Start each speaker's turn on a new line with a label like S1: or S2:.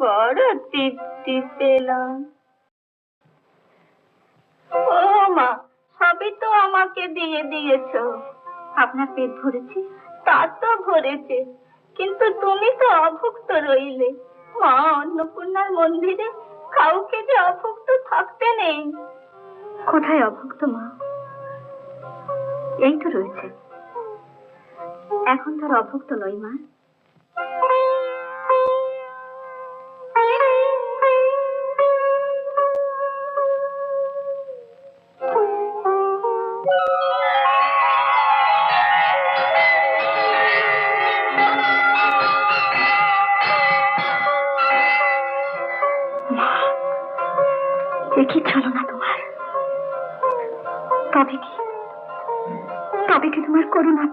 S1: বড় তৃপ্তি পেলাম। ও মা, সবই তো আমাকে দিয়ে দিয়েছো। আপনার পেট ভরেছে? তা তো ভরেছে, কিন্তু তুমি তো অভুক্ত রইলে। মা অন্নপূর্ণার মন্দিরে কাউকে যে অভুক্ত থাকতে নেই। কোথায় অভুক্ত মা? এই তো রয়েছে। এখন তার অভুক্ত নই মা। দেখি চলো না তোমার, তবে কি তোমার করুণা